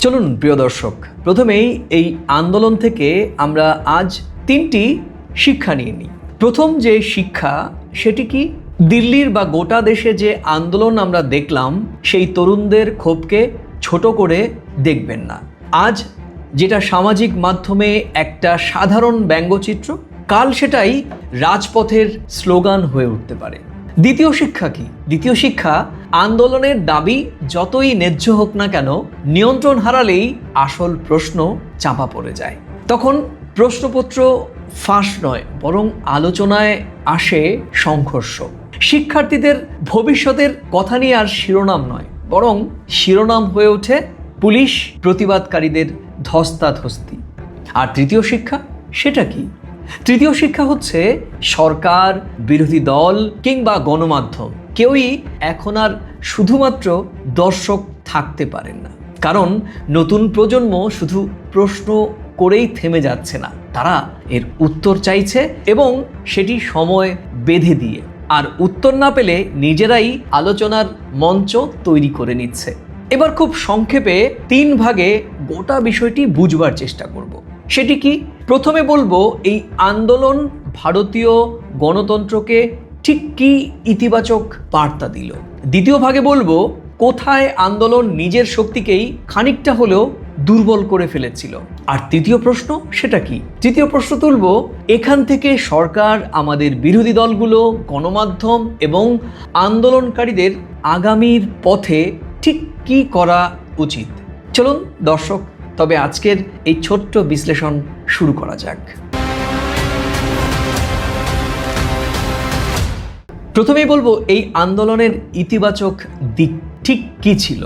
চলুন প্রিয় দর্শক, প্রথমেই এই আন্দোলন থেকে আমরা আজ তিনটি শিক্ষা নিয়ে নিই। প্রথম যে শিক্ষা সেটি কি, দিল্লির বা গোটা দেশে যে আন্দোলন আমরা দেখলাম সেই তরুণদের ক্ষোভকে ছোট করে দেখবেন না। আজ যেটা সামাজিক মাধ্যমে একটা সাধারণ ব্যঙ্গচিত্র, কাল সেটাই রাজপথের স্লোগান হয়ে উঠতে পারে। দ্বিতীয় শিক্ষা কি? দ্বিতীয় শিক্ষা, আন্দোলনের দাবি যতই ন্যায্য হোক না কেন, নিয়ন্ত্রণ হারালেই আসল প্রশ্ন চাপা পড়ে যায়। তখন প্রশ্নপত্র ফাঁস নয়, বরং আলোচনায় আসে সংঘর্ষ। শিক্ষার্থীদের ভবিষ্যতের কথা নিয়ে আর শিরোনাম নয়, বরং শিরোনাম হয়ে ওঠে পুলিশ প্রতিবাদকারীদের ধস্তাধস্তি। আর তৃতীয় শিক্ষা, সেটা কি? তৃতীয় শিক্ষা হচ্ছে সরকার, বিরোধী দল কিংবা গণমাধ্যম কেউই এখন আর শুধুমাত্র দর্শক থাকতে পারেন না। কারণ নতুন প্রজন্ম শুধু প্রশ্ন করেই থেমে যাচ্ছে না, তারা এর উত্তর চাইছে এবং সেটি সময় বেঁধে দিয়ে। আর উত্তর না পেলে নিজেরাই আলোচনার মঞ্চ তৈরি করে নিচ্ছে। এবার খুব সংক্ষেপে 3 ভাগে গোটা বিষয়টি বুঝবার চেষ্টা করব। সেটি কি? প্রথমে বলবো এই আন্দোলন ভারতীয় গণতন্ত্রকে ঠিক কী ইতিবাচক বার্তা দিল। দ্বিতীয় ভাগে বলবো কোথায় আন্দোলন নিজের শক্তিকেই খানিকটা হলেও দুর্বল করে ফেলেছিল। আর তৃতীয় প্রশ্ন, সেটা কি? তৃতীয় প্রশ্ন তুলব, এখান থেকে সরকার, আমাদের বিরোধী দলগুলো, গণমাধ্যম এবং আন্দোলনকারীদের আগামীর পথে ঠিক কী করা উচিত। চলুন দর্শক, তবে আজকের এই ছোট্ট বিশ্লেষণ শুরু করা যাক। প্রথমেই বলবো এই আন্দোলনের ইতিবাচক দিক ঠিক কী ছিল।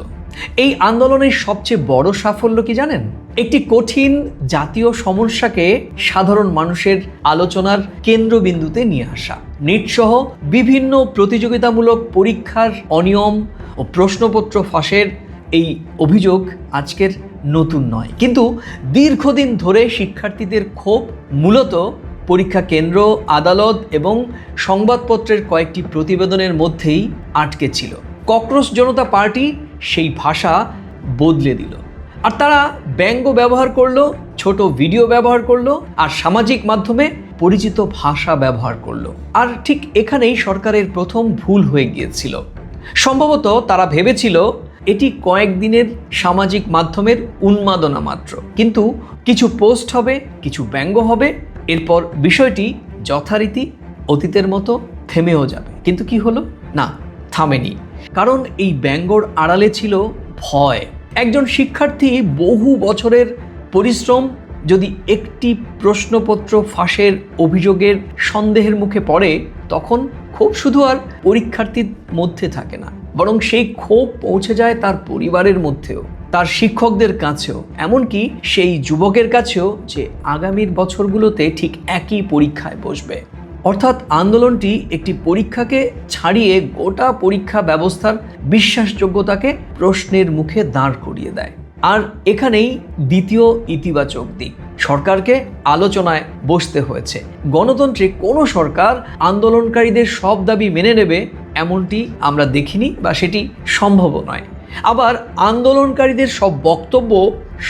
এই আন্দোলনের সবচেয়ে বড় সাফল্য কি জানেন? একটি কঠিন জাতীয় সমস্যাকে সাধারণ মানুষের আলোচনার কেন্দ্রবিন্দুতে নিয়ে আসা। নিট সহ বিভিন্ন প্রতিযোগিতামূলক পরীক্ষার অনিয়ম ও প্রশ্নপত্র ফাঁসের এই অভিযোগ আজকের নতুন নয়, কিন্তু দীর্ঘদিন ধরে শিক্ষার্থীদের ক্ষোভ মূলত পরীক্ষা কেন্দ্র, আদালত এবং সংবাদপত্রের কয়েকটি প্রতিবেদনের মধ্যেই আটকে ছিল। ককরোচ জনতা পার্টি সেই ভাষা বদলে দিল, আর তারা ব্যঙ্গ ব্যবহার করলো, ছোট ভিডিও ব্যবহার করলো, আর সামাজিক মাধ্যমে পরিচিত ভাষা ব্যবহার করলো। আর ঠিক এখানেই সরকারের প্রথম ভুল হয়ে গিয়েছিল। সম্ভবত তারা ভেবেছিল এটি কয়েকদিনের সামাজিক মাধ্যমের উন্মাদনা মাত্র, কিন্তু কিছু পোস্ট হবে, কিছু ব্যঙ্গ হবে, এরপর বিষয়টি যথারীতি অতীতের মতো থেমেও যাবে। কিন্তু কি হলো? না, থামেনি। কারণ এই ব্যঙ্গর আড়ালে ছিল ভয়। একজন শিক্ষার্থী বহু বছরের পরিশ্রম যদি একটি প্রশ্নপত্র ফাঁসের অভিযোগের সন্দেহের মুখে পড়ে, তখন ক্ষোভ শুধু আর পরীক্ষার্থীর মধ্যে থাকে না, বরং সেই ক্ষোভ পৌঁছে যায় তার পরিবারের মধ্যেও, তার শিক্ষকদের কাছেও, এমনকি সেই যুবকের কাছেও যে আগামীর বছরগুলোতে ঠিক একই পরীক্ষায় বসবে। অর্থাৎ আন্দোলনটি একটি পরীক্ষাকে ছাড়িয়ে গোটা পরীক্ষা ব্যবস্থার বিশ্বাসযোগ্যতাকে প্রশ্নের মুখে দাঁড় করিয়ে দেয়। আর এখানেই দ্বিতীয় ইতিবাচক দিক, সরকারকে আলোচনায় বসতে হয়েছে। গণতন্ত্রে কোনো সরকার আন্দোলনকারীদের সব দাবি মেনে নেবে এমনটি আমরা দেখিনি, বা সেটি সম্ভব নয়। আবার আন্দোলনকারীদের সব বক্তব্য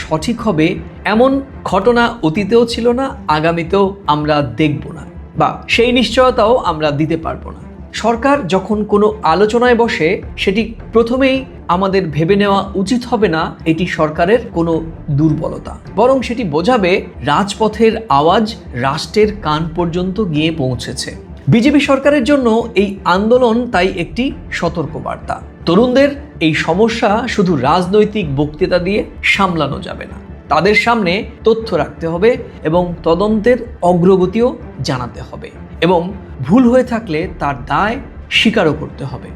সঠিক হবে এমন ঘটনা অতীতেও ছিল না, আগামীতেও আমরা দেখব না, বা সেই নিশ্চয়তাও আমরা দিতে পারবো না। সরকার যখন কোনো আলোচনায় বসে, সেটি প্রথমেই আমাদের ভেবে নেওয়া উচিত হবে না এটি সরকারের কোনো দুর্বলতা, বরং সেটি বোঝাবে রাজপথের আওয়াজ রাষ্ট্রের কান পর্যন্ত গিয়ে পৌঁছেছে। বিজেপি সরকারের জন্য এই আন্দোলন তাই একটি সতর্কবার্তা। তরুণদের এই সমস্যা শুধু রাজনৈতিক বক্তৃতা দিয়ে সামলানো যাবে না, তাদের সামনে তথ্য রাখতে হবে এবং তদন্তের অগ্রগতিও জানাতে হবে, এবং ভুল হয়ে থাকলে তার দায় স্বীকারও করতে হবে।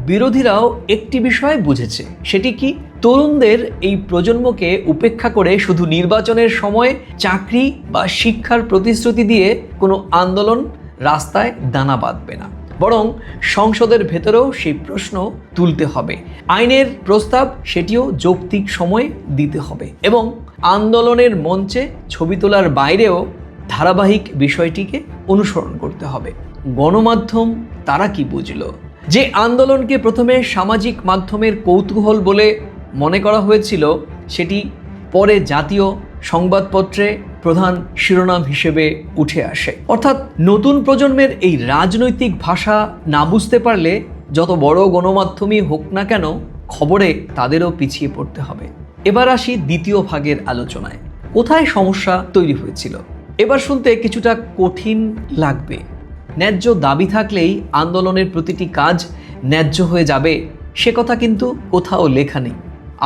বিরোধীরাও একটি বিষয় বুঝেছে, সেটি কি? তরুণদের এই প্রজন্মকে উপেক্ষা করে শুধু নির্বাচনের সময় চাকরি বা শিক্ষার প্রতিশ্রুতি দিয়ে কোনো আন্দোলন রাস্তায় দানা বাঁধবে না, বরং সংসদের ভেতরেও সেই প্রশ্ন তুলতে হবে। আইনের প্রস্তাব সেটিও যৌক্তিক সময়ে দিতে হবে, এবং আন্দোলনের মঞ্চে ছবি তোলার বাইরেও ধারাবাহিক বিষয়টিকে অনুসরণ করতে হবে। গণমাধ্যম তারা কি বুঝলো? যে আন্দোলনকে প্রথমে সামাজিক মাধ্যমের কৌতূহল বলে মনে করা হয়েছিল, সেটি পরে জাতীয় সংবাদপত্রে প্রধান শিরোনাম হিসেবে উঠে আসে। অর্থাৎ নতুন প্রজন্মের এই রাজনৈতিক ভাষা না বুঝতে পারলে যত বড় গণমাধ্যমই হোক না কেন, খবরে তাদেরও পিছিয়ে পড়তে হবে। এবার আসি দ্বিতীয় ভাগের আলোচনায়। কোথায় সমস্যা তৈরি হয়েছিল? এবার শুনতে কিছুটা কঠিন লাগবে। ন্যায্য দাবি থাকলেই আন্দোলনের প্রতিটি কাজ ন্যায্য হয়ে যাবে সে কথা কিন্তু কোথাও লেখা নেই।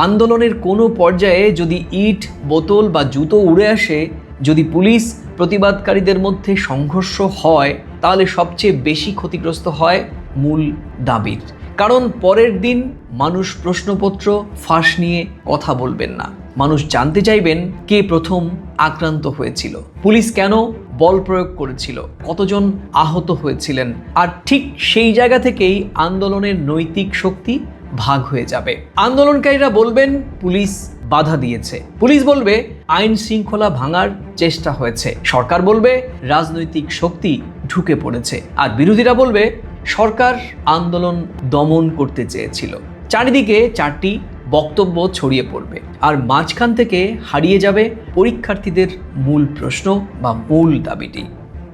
আন্দোলনের কোনো পর্যায়ে যদি ইট, বোতল বা জুতো উড়ে আসে, যদি পুলিশ প্রতিবাদকারীদের মধ্যে সংঘর্ষ হয়, তাহলে সবচেয়ে বেশি ক্ষতিগ্রস্ত হয় মূল দাবির। কারণ পরের দিন মানুষ প্রশ্নপত্র ফাঁস নিয়ে কথা বলবেন না। মানুষ জানতে চাইবেন কে প্রথম আক্রান্ত হয়েছিল, পুলিশ কেন বল প্রয়োগ করেছিল, কতজন আহত হয়েছিলেন। আর ঠিক সেই জায়গা থেকেই আন্দোলনের নৈতিক শক্তি ভাগ হয়ে যাবে। আন্দোলনকারীরা বলবেন পুলিশ বাধা দিয়েছে, পুলিশ বলবে আইন শৃঙ্খলা ভাঙার চেষ্টা হয়েছে, সরকার বলবে রাজনৈতিক শক্তি ঢুকে পড়েছে, আর বিরোধীরা বলবে সরকার আন্দোলন দমন করতে চেয়েছিল। চারিদিকে চারটি বক্তব্য ছড়িয়ে পড়বে, আর মাঝখান থেকে হারিয়ে যাবে পরীক্ষার্থীদের মূল প্রশ্ন বা মূল দাবিটি।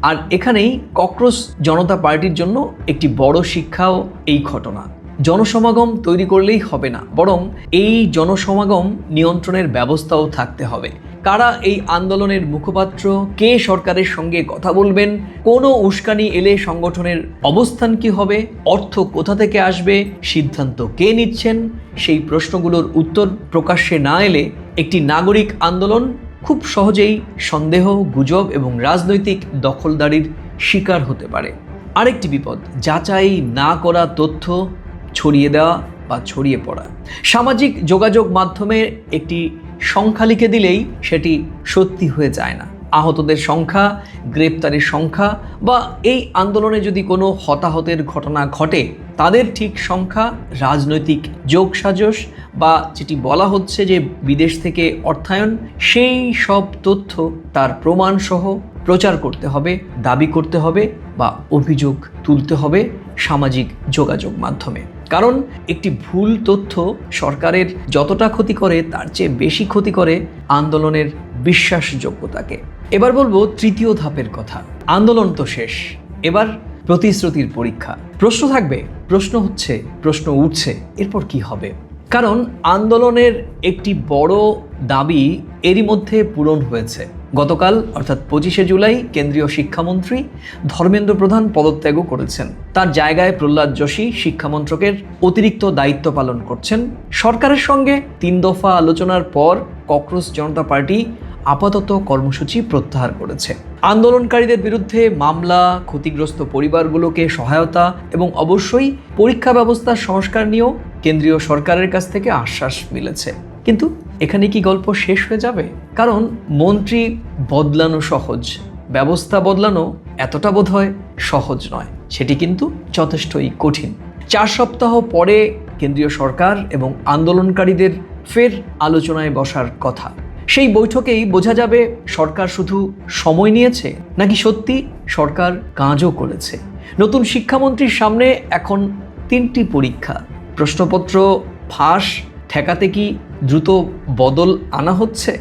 আর এখানেই ককরোচ জনতা পার্টির জন্য একটি বড় শিক্ষাও এই ঘটনা। জনসমাগম তৈরি করলেই হবে না, বরং এই জনসমাগম নিয়ন্ত্রণের ব্যবস্থাও থাকতে হবে। কারা এই আন্দোলনের মুখপাত্র, কে সরকারের সঙ্গে কথা বলবেন, কোনো উস্কানি এলে সংগঠনের অবস্থান কি হবে, অর্থ কোথা থেকে আসবে, সিদ্ধান্ত কে নিচ্ছেন, সেই প্রশ্নগুলোর উত্তর প্রকাশ্যে না এলে একটি নাগরিক আন্দোলন খুব সহজেই সন্দেহ, গুজব এবং রাজনৈতিক দখলদারির শিকার হতে পারে। আরেকটি বিপদ, যাচাই না করা তথ্য ছড়িয়ে দেওয়া বা ছড়িয়ে পড়া। সামাজিক যোগাযোগ মাধ্যমে একটি সংখ্যা লিখে দিলেই সেটি সত্যি হয়ে যায় না। আহতদের সংখ্যা, গ্রেপ্তারের সংখ্যা বা এই আন্দোলনে যদি কোনো হতাহতের ঘটনা ঘটে, তাদের ঠিক সংখ্যা, রাজনৈতিক যোগসাজশ বা যেটি বলা হচ্ছে যে বিদেশ থেকে অর্থায়ন, সেই সব তথ্য তার প্রমাণসহ প্রচার করতে হবে, দাবি করতে হবে বা অভিযোগ তুলতে হবে সামাজিক যোগাযোগ মাধ্যমে। কারণ একটি ভুল তথ্য সরকারের যতটা ক্ষতি করে তার চেয়ে বেশি ক্ষতি করে আন্দোলনের বিশ্বাসযোগ্যতাকে। এবার বলবো তৃতীয় ধাপের কথা। আন্দোলন তো শেষ, এবার প্রতিশ্রুতির পরীক্ষা। প্রশ্ন থাকবে, প্রশ্ন উঠছে, এরপর কি হবে? কারণ আন্দোলনের একটি বড় দাবি এরই মধ্যে পূরণ হয়েছে। গতকাল অর্থাৎ 25শে জুলাই কেন্দ্রীয় শিক্ষামন্ত্রী ধর্মেন্দ্র প্রধান পদত্যাগও করেছেন। তার জায়গায় প্রহ্লাদ যোশী শিক্ষামন্ত্রকের অতিরিক্ত দায়িত্ব পালন করছেন। সরকারের সঙ্গে 3 দফা আলোচনার পর ককরোচ জনতা পার্টি আপাতত কর্মসূচি প্রত্যাহার করেছে। আন্দোলনকারীদের বিরুদ্ধে মামলা, ক্ষতিগ্রস্ত পরিবারগুলোকে সহায়তা এবং অবশ্যই পরীক্ষা ব্যবস্থার সংস্কার নিয়েও কেন্দ্রীয় সরকারের কাছ থেকে আশ্বাস মিলেছে। কিন্তু এখানে কি গল্প শেষ হয়ে যাবে? কারণ মন্ত্রী বদলানো সহজ, ব্যবস্থা বদলানো এতটা বোধহয় সহজ নয়। সেটি কিন্তু যথেষ্টই কঠিন। 4 সপ্তাহ পরে কেন্দ্রীয় সরকার এবং আন্দোলনকারীদের ফের আলোচনায় বসার কথা। সেই বৈঠকেই বোঝা যাবে সরকার শুধু সময় নিয়েছে নাকি সত্যি সরকার কাজও করেছে। নতুন শিক্ষামন্ত্রীর সামনে এখন 3টি পরীক্ষা। প্রশ্নপত্র ফাঁস ঠেকাতে কি দ্রুত বদল আনা হচ্ছে?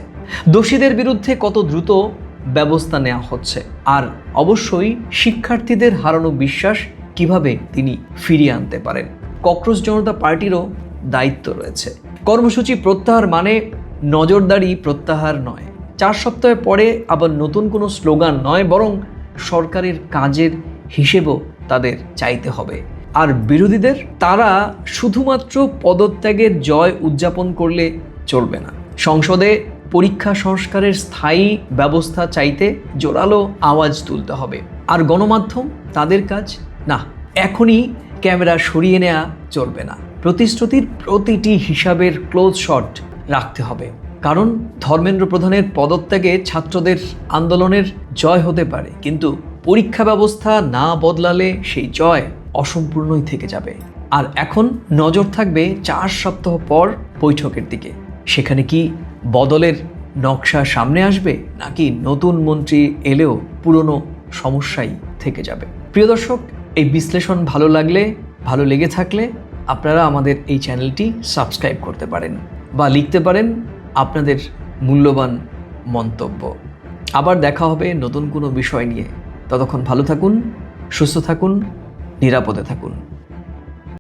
দোষীদের বিরুদ্ধে কত দ্রুত ব্যবস্থা নেওয়া হচ্ছে? আর অবশ্যই শিক্ষার্থীদের হারানো বিশ্বাস কিভাবে তিনি ফিরিয়ে আনতে পারেন? ককরোচ জনতা পার্টিরও দায়িত্ব রয়েছে। কর্মসূচি প্রত্যাহার মানে নজরদারি প্রত্যাহার নয়, 4 সপ্তাহ পরে আবার নতুন কোনো স্লোগান নয়, বরং সরকারের কাজের হিসেবও তাদের চাইতে হবে। আর বিরোধীদের, তারা শুধুমাত্র পদত্যাগের জয় উদযাপন করলে চলবে না। সংসদে পরীক্ষা সংস্কারের স্থায়ী ব্যবস্থা চাইতে জোরালো আওয়াজ তুলতে হবে। আর গণমাধ্যম, তাদের কাজ না, এখনই ক্যামেরা সরিয়ে নেওয়া চলবে না। প্রতিশ্রুতির প্রতিটি হিসাবের ক্লোজ শট রাখতে হবে। কারণ ধর্মেন্দ্র প্রধানের পদত্যাগে ছাত্রদের আন্দোলনের জয় হতে পারে, কিন্তু পরীক্ষা ব্যবস্থা না বদলালে সেই জয় অসম্পূর্ণই থেকে যাবে। আর এখন নজর থাকবে 4 সপ্তাহ পর বৈঠকের দিকে। সেখানে কি বদলের নকশা সামনে আসবে, নাকি নতুন মন্ত্রী এলেও পুরনো সমস্যাই থেকে যাবে? প্রিয় দর্শক, এই বিশ্লেষণ ভালো লেগে থাকলে আপনারা আমাদের এই চ্যানেলটি সাবস্ক্রাইব করতে পারেন বা লিখতে পারেন আপনাদের মূল্যবান মন্তব্য। আবার দেখা হবে নতুন কোনো বিষয় নিয়ে। ততক্ষণ ভালো থাকুন, সুস্থ থাকুন, নিরাপদে থাকুন।